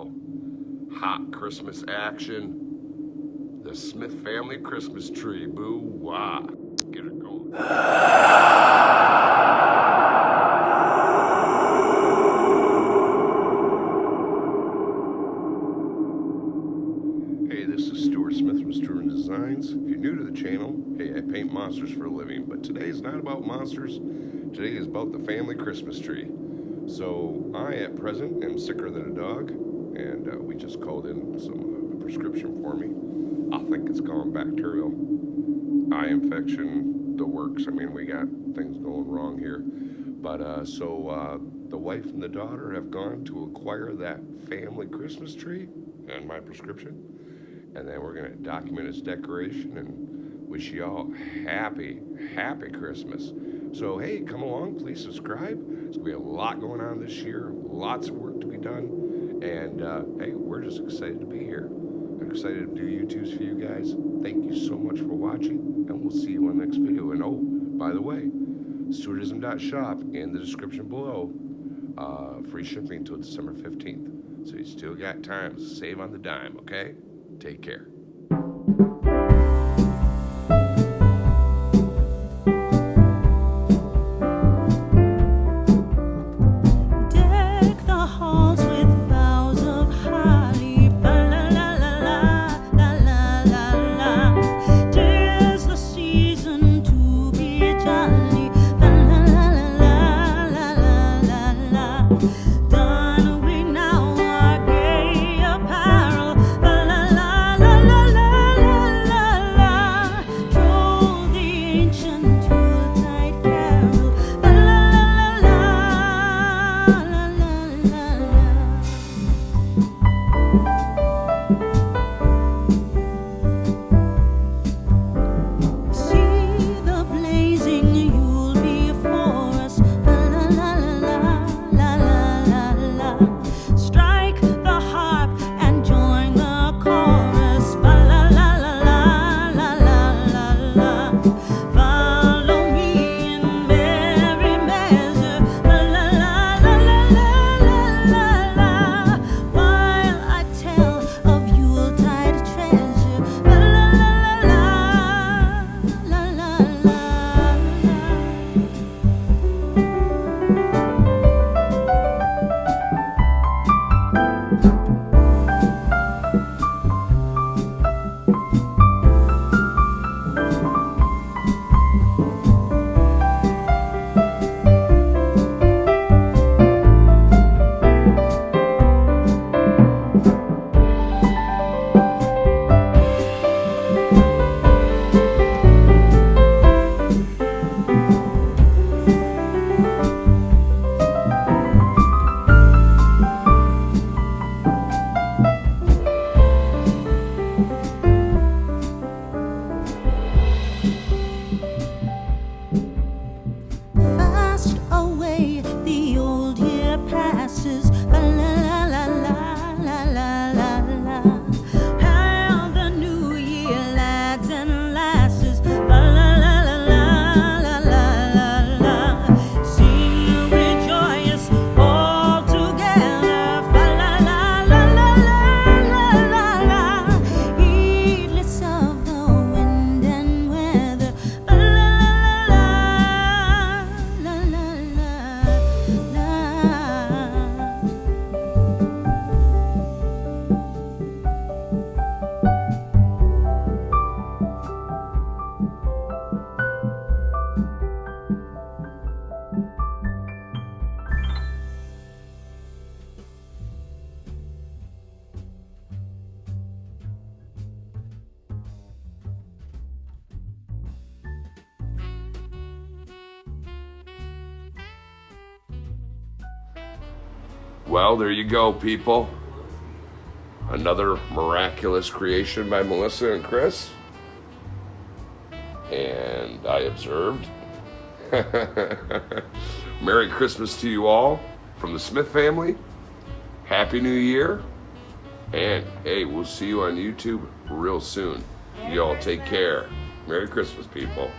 real hot Christmas action. The Smith family Christmas tree. Boo-wah. Get it going. Hey, this is Stuart Smith from Stuart Designs. If you're new to the channel, hey, I paint monsters for a living, but today is not about monsters. Today is about the family Christmas tree. So I, at present, am sicker than a dog, and we just called in some prescription for me. I think it's gone bacterial, eye infection, the works. I mean, we got things going wrong here. But so the wife and the daughter have gone to acquire that family Christmas tree and my prescription. And then we're gonna document its decoration and wish you all happy Christmas. So hey, come along, please subscribe. There's gonna be a lot going on this year, lots of work to be done. And hey, we're just excited to be here. I'm excited to do YouTubes for you guys. Thank you so much for watching, and we'll see you on the next video. And oh, by the way, Stuartizm.shop in the description below. Free shipping until December 15th. So you still got time to save on the dime, okay? Take care. Well, there you go, people. Another miraculous creation by Melissa and Chris. And I observed. Merry Christmas to you all from the Smith family. Happy New Year. And hey, we'll see you on YouTube real soon. Y'all take care. Merry Christmas, people.